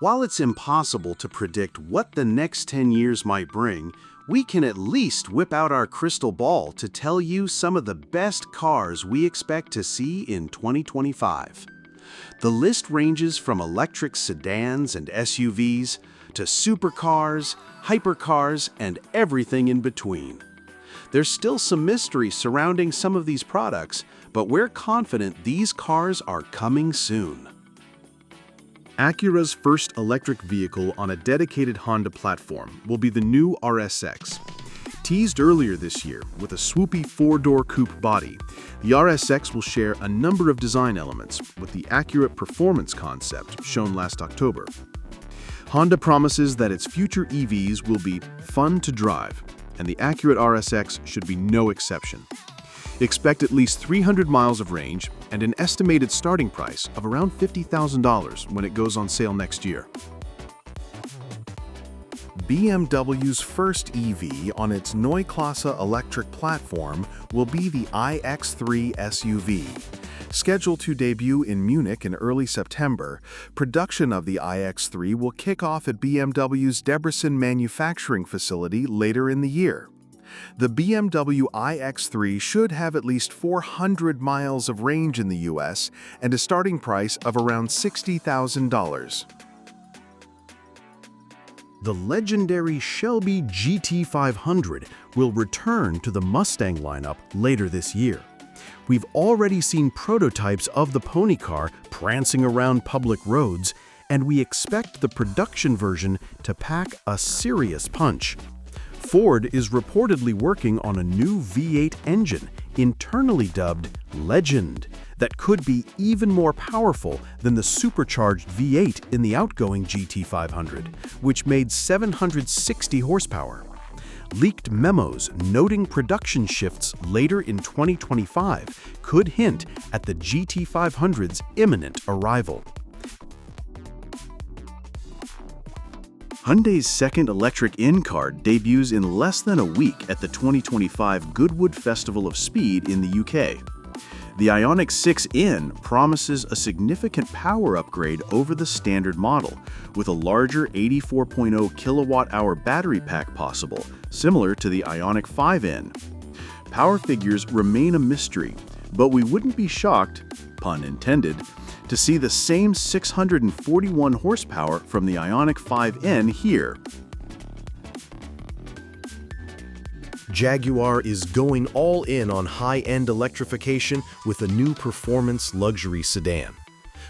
While it's impossible to predict what the next 10 years might bring, we can at least whip out our crystal ball to tell you some of the best cars we expect to see in 2025. The list ranges from electric sedans and SUVs to supercars, hypercars, and everything in between. There's still some mystery surrounding some of these products, but we're confident these cars are coming soon. Acura's first electric vehicle on a dedicated Honda platform will be the new RSX. Teased earlier this year with a swoopy four-door coupe body, the RSX will share a number of design elements with the Acura performance concept shown last October. Honda promises that its future EVs will be fun to drive, and the Acura RSX should be no exception. Expect at least 300 miles of range and an estimated starting price of around $50,000 when it goes on sale next year. BMW's first EV on its Neue Klasse electric platform will be the iX3 SUV. Scheduled to debut in Munich in early September, production of the iX3 will kick off at BMW's Debrecen manufacturing facility later in the year. The BMW iX3 should have at least 400 miles of range in the US and a starting price of around $60,000. The legendary Shelby GT500 will return to the Mustang lineup later this year. We've already seen prototypes of the pony car prancing around public roads, and we expect the production version to pack a serious punch. Ford is reportedly working on a new V8 engine, internally dubbed Legend, that could be even more powerful than the supercharged V8 in the outgoing GT500, which made 760 horsepower. Leaked memos noting production shifts later in 2025 could hint at the GT500's imminent arrival. Hyundai's second electric in-car debuts in less than a week at the 2025 Goodwood Festival of Speed in the UK. The Ioniq 6-in promises a significant power upgrade over the standard model, with a larger 84.0 kilowatt-hour battery pack possible, similar to the Ioniq 5-in. Power figures remain a mystery, but we wouldn't be shocked, pun intended, to see the same 641 horsepower from the Ioniq 5-in here. Jaguar is going all in on high-end electrification with a new performance luxury sedan.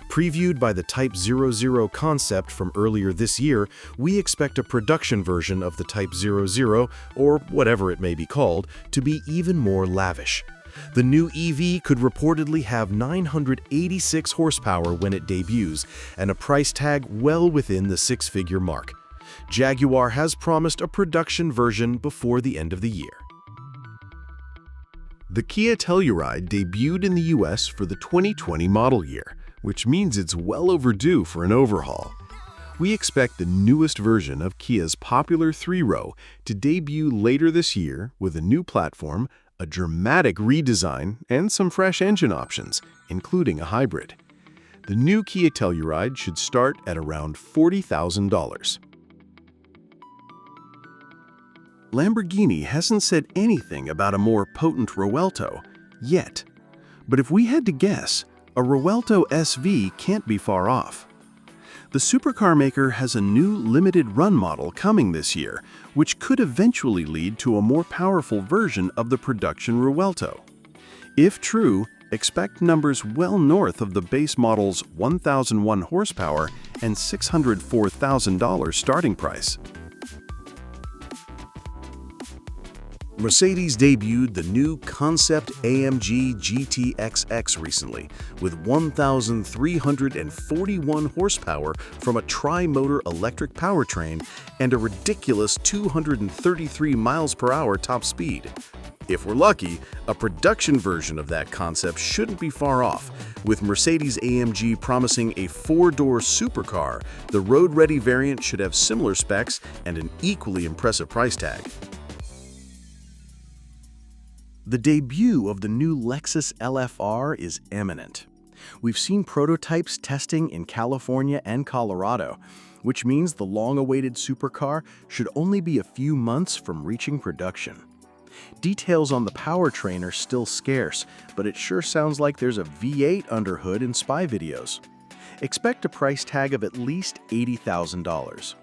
Previewed by the Type 00 concept from earlier this year, we expect a production version of the Type 00, or whatever it may be called, to be even more lavish. The new EV could reportedly have 986 horsepower when it debuts, and a price tag well within the six-figure mark. Jaguar has promised a production version before the end of the year. The Kia Telluride debuted in the US for the 2020 model year, which means it's well overdue for an overhaul. We expect the newest version of Kia's popular three-row to debut later this year with a new platform, a dramatic redesign, and some fresh engine options, including a hybrid. The new Kia Telluride should start at around $40,000. Lamborghini hasn't said anything about a more potent Revuelto yet, but if we had to guess, a Revuelto SV can't be far off. The supercar maker has a new limited run model coming this year, which could eventually lead to a more powerful version of the production Revuelto. If true, expect numbers well north of the base model's 1,001 horsepower and $604,000 starting price. Mercedes debuted the new concept AMG GT XX recently, with 1,341 horsepower from a tri-motor electric powertrain and a ridiculous 233 miles per hour top speed. If we're lucky, a production version of that concept shouldn't be far off, with Mercedes-AMG promising a four-door supercar. The road-ready variant should have similar specs and an equally impressive price tag. The debut of the new Lexus LFR is imminent. We've seen prototypes testing in California and Colorado, which means the long-awaited supercar should only be a few months from reaching production. Details on the powertrain are still scarce, but it sure sounds like there's a V8 under hood in spy videos. Expect a price tag of at least $80,000.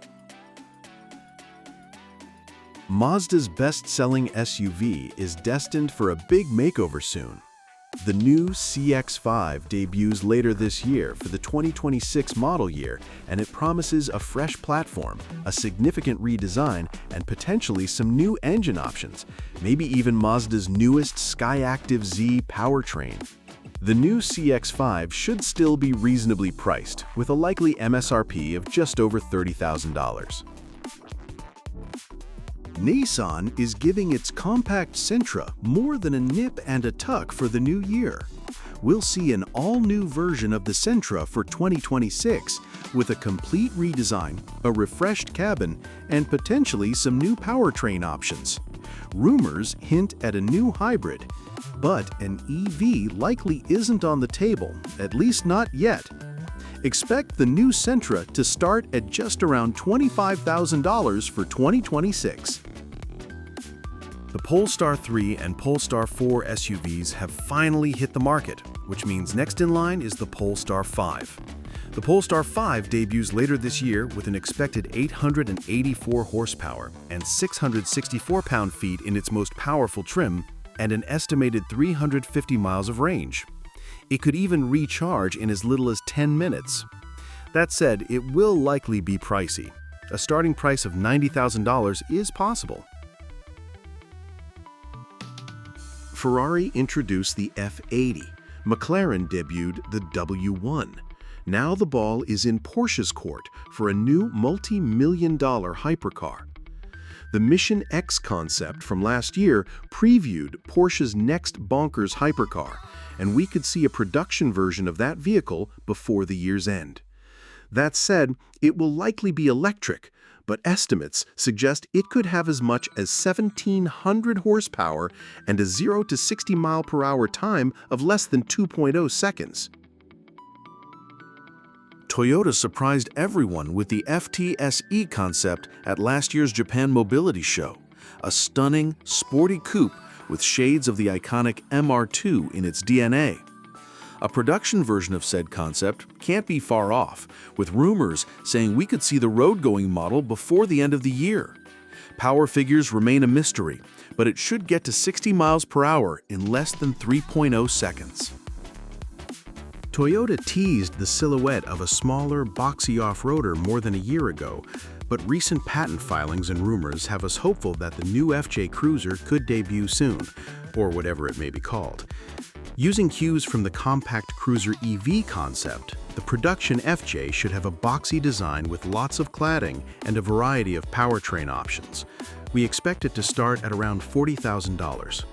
Mazda's best-selling SUV is destined for a big makeover soon. The new CX-5 debuts later this year for the 2026 model year, and it promises a fresh platform, a significant redesign, and potentially some new engine options, maybe even Mazda's newest Skyactiv Z powertrain. The new CX-5 should still be reasonably priced, with a likely MSRP of just over $30,000. Nissan is giving its compact Sentra more than a nip and a tuck for the new year. We'll see an all-new version of the Sentra for 2026 with a complete redesign, a refreshed cabin, and potentially some new powertrain options. Rumors hint at a new hybrid, but an EV likely isn't on the table, at least not yet. Expect the new Sentra to start at just around $25,000 for 2026. The Polestar 3 and Polestar 4 SUVs have finally hit the market, which means next in line is the Polestar 5. The Polestar 5 debuts later this year with an expected 884 horsepower and 664 pound-feet in its most powerful trim and an estimated 350 miles of range. It could even recharge in as little as 10 minutes. That said, it will likely be pricey. A starting price of $90,000 is possible. Ferrari introduced the F80. McLaren debuted the W1. Now the ball is in Porsche's court for a new multi-million-dollar hypercar. The Mission X concept from last year previewed Porsche's next bonkers hypercar, and we could see a production version of that vehicle before the year's end. That said, it will likely be electric, but estimates suggest it could have as much as 1,700 horsepower and a 0 to 60 mile/hour time of less than 2.0 seconds. Toyota surprised everyone with the FT-SE concept at last year's Japan Mobility Show, a stunning, sporty coupe with shades of the iconic MR2 in its DNA. A production version of said concept can't be far off, with rumors saying we could see the road-going model before the end of the year. Power figures remain a mystery, but it should get to 60 miles per hour in less than 3.0 seconds. Toyota teased the silhouette of a smaller, boxy off-roader more than a year ago, but recent patent filings and rumors have us hopeful that the new FJ Cruiser could debut soon, or whatever it may be called. Using cues from the compact cruiser EV concept, the production FJ should have a boxy design with lots of cladding and a variety of powertrain options. We expect it to start at around $40,000.